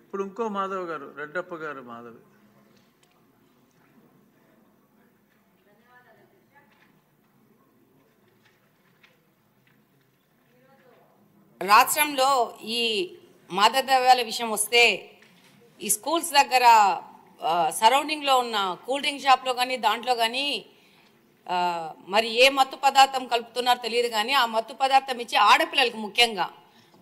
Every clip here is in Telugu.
ఇప్పుడు ఇంకో మాధవ్ గారు, రెడ్డప్ప గారు మాధవి. రాష్ట్రంలో ఈ మాదక ద్రవ్యాల విషయం వస్తే ఈ స్కూల్స్ దగ్గర సరౌండింగ్లో ఉన్న కూల్ డ్రింక్ షాప్లో కానీ దాంట్లో కానీ మరి ఏ మత్తు పదార్థం కలుపుతున్నారో తెలియదు కానీ ఆ మత్తు పదార్థం ఇచ్చి ఆడపిల్లలకి ముఖ్యంగా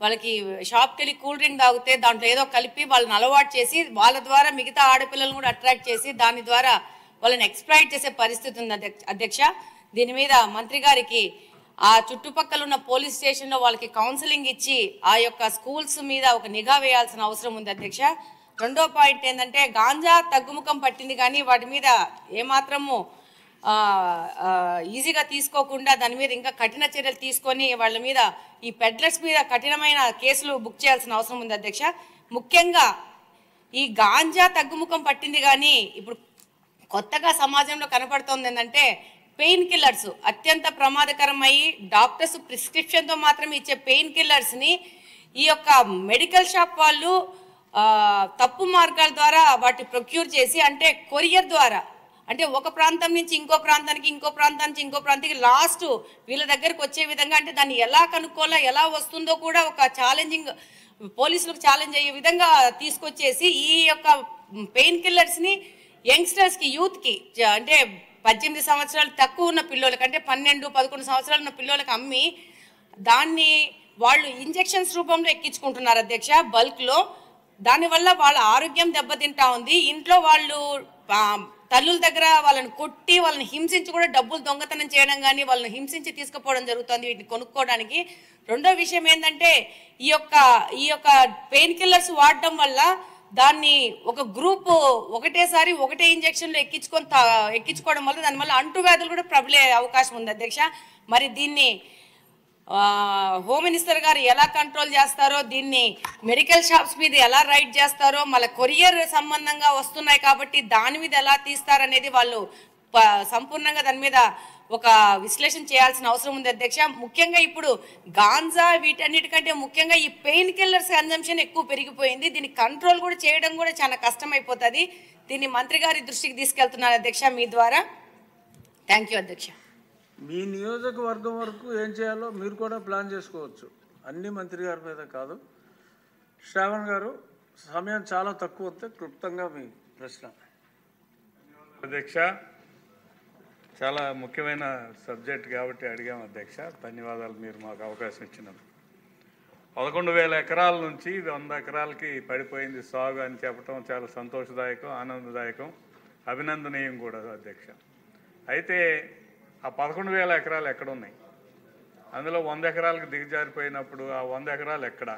వాళ్ళకి షాప్కి వెళ్ళి కూల్ డ్రింక్ తాగితే దాంట్లో ఏదో కలిపి వాళ్ళని అలవాటు చేసి వాళ్ళ ద్వారా మిగతా ఆడపిల్లలను కూడా అట్రాక్ట్ చేసి దాని ద్వారా వాళ్ళని ఎక్స్‌ప్లాయిట్ చేసే పరిస్థితి ఉంది అధ్యక్ష. దీని మీద మంత్రి గారికి ఆ చుట్టుపక్కల ఉన్న పోలీస్ స్టేషన్లో వాళ్ళకి కౌన్సిలింగ్ ఇచ్చి ఆ యొక్క స్కూల్స్ మీద ఒక నిఘా వేయాల్సిన అవసరం ఉంది అధ్యక్ష. రెండో పాయింట్ ఏంటంటే గాంజా తగ్గుముఖం పట్టింది కానీ వాటి మీద ఏమాత్రము ఈజీగా తీసుకోకుండా దాని మీద ఇంకా కఠిన చర్యలు తీసుకొని వాళ్ళ మీద ఈ పెడ్లర్స్ మీద కఠినమైన కేసులు బుక్ చేయాల్సిన అవసరం ఉంది అధ్యక్ష. ముఖ్యంగా ఈ గాంజా తగ్గుముఖం పట్టింది కానీ ఇప్పుడు కొత్తగా సమాజంలో కనపడుతోంది ఏంటంటే పెయిన్ కిల్లర్స్ అత్యంత ప్రమాదకరమయ్యి డాక్టర్స్ ప్రిస్క్రిప్షన్తో మాత్రమే ఇచ్చే పెయిన్ కిల్లర్స్ని ఈ యొక్క మెడికల్ షాప్ వాళ్ళు తప్పు మార్గాల ద్వారా వాటి ప్రొక్యూర్ చేసి అంటే కొరియర్ ద్వారా అంటే ఒక ప్రాంతం నుంచి ఇంకో ప్రాంతానికి ఇంకో ప్రాంతం నుంచి ఇంకో ప్రాంతానికి లాస్ట్ వీళ్ళ దగ్గరకు వచ్చే విధంగా అంటే దాన్ని ఎలా కనుక్కోవాలో ఎలా వస్తుందో కూడా ఒక ఛాలెంజింగ్ పోలీసులకు ఛాలెంజ్ అయ్యే విధంగా తీసుకొచ్చేసి ఈ యొక్క పెయిన్ కిల్లర్స్ని యంగ్స్టర్స్కి యూత్కి అంటే 18 సంవత్సరాలు తక్కువ ఉన్న పిల్లలకి అంటే 12-11 సంవత్సరాలు ఉన్న పిల్లలకి అమ్మి దాన్ని వాళ్ళు ఇంజెక్షన్స్ రూపంలో ఎక్కించుకుంటున్నారు అధ్యక్ష బల్క్లో. దానివల్ల వాళ్ళ ఆరోగ్యం దెబ్బతింటా ఉంది. ఇంట్లో వాళ్ళు తల్లుల దగ్గర వాళ్ళని కొట్టి వాళ్ళని హింసించి కూడా డబ్బులు దొంగతనం చేయడం కానీ వాళ్ళని హింసించి తీసుకుపోవడం జరుగుతుంది వీటిని కొనుక్కోవడానికి. రెండో విషయం ఏంటంటే ఈ యొక్క పెయిన్ కిల్లర్స్ వాడడం వల్ల దాన్ని ఒక గ్రూప్ ఒకటేసారి ఒకటే ఇంజెక్షన్లో ఎక్కించుకోవడం వల్ల దానివల్ల అంటువ్యాధులు కూడా ప్రబలే అవకాశం ఉంది అధ్యక్ష. మరి దీన్ని హోమ్ మినిస్టర్ గారు ఎలా కంట్రోల్ చేస్తారో దీన్ని మెడికల్ షాప్స్ మీద ఎలా రైడ్ చేస్తారో మళ్ళీ కొరియర్ సంబంధంగా వస్తున్నాయి కాబట్టి దాని మీద ఎలా తీస్తారనేది వాళ్ళు సంపూర్ణంగా దాని మీద ఒక విశ్లేషణ చేయాల్సిన అవసరం ఉంది అధ్యక్ష. ముఖ్యంగా ఇప్పుడు గాంజా వీటన్నిటికంటే ముఖ్యంగా ఈ పెయిన్ కిల్లర్స్ కన్జంప్షన్ ఎక్కువ పెరిగిపోయింది. దీన్ని కంట్రోల్ కూడా చేయడం కూడా చాలా కష్టమైపోతుంది. దీన్ని మంత్రి గారి దృష్టికి తీసుకెళ్తున్నారు అధ్యక్ష మీ ద్వారా. థ్యాంక్ యూ అధ్యక్ష. మీ నియోజకవర్గం వరకు ఏం చేయాలో మీరు కూడా ప్లాన్ చేసుకోవచ్చు, అన్ని మంత్రి గారి మీద కాదు. శ్రావణ్ గారు సమయం చాలా తక్కువ వస్తే క్లుప్తంగా మీ ప్రశ్న. అధ్యక్ష, చాలా ముఖ్యమైన సబ్జెక్ట్ కాబట్టి అడిగాం అధ్యక్ష. ధన్యవాదాలు మీరు మాకు అవకాశం ఇచ్చినందుకు. 11,000 ఎకరాల నుంచి 100 ఎకరాలకి పడిపోయింది సాగు అని చెప్పడం చాలా సంతోషదాయకం, ఆనందదాయకం, అభినందనీయం కూడా అధ్యక్ష. అయితే ఆ 11,000 ఎకరాలు ఎక్కడున్నాయి? అందులో 100 ఎకరాలకు దిగజారిపోయినప్పుడు ఆ 100 ఎకరాలు ఎక్కడ?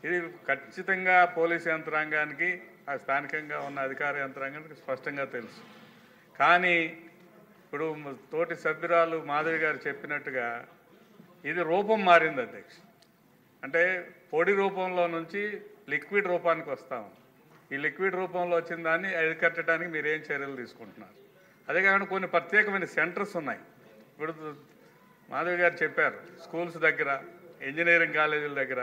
ఇది ఖచ్చితంగా పోలీసు యంత్రాంగానికి ఆ స్థానికంగా ఉన్న అధికార యంత్రాంగానికి స్పష్టంగా తెలుసు. కానీ ఇప్పుడు తోటి సభ్యురాలు మాధవి గారు చెప్పినట్టుగా ఇది రూపం మారింది అధ్యక్ష. అంటే పొడి రూపంలో నుంచి లిక్విడ్ రూపానికి వస్తాము. ఈ లిక్విడ్ రూపంలో వచ్చిన దాన్ని అరికట్టడానికి మీరు ఏం చర్యలు తీసుకుంటున్నారు? అదే కాకుండా కొన్ని ప్రత్యేకమైన సెంటర్స్ ఉన్నాయి. ఇప్పుడు మాధవి గారు చెప్పారు స్కూల్స్ దగ్గర, ఇంజనీరింగ్ కాలేజీల దగ్గర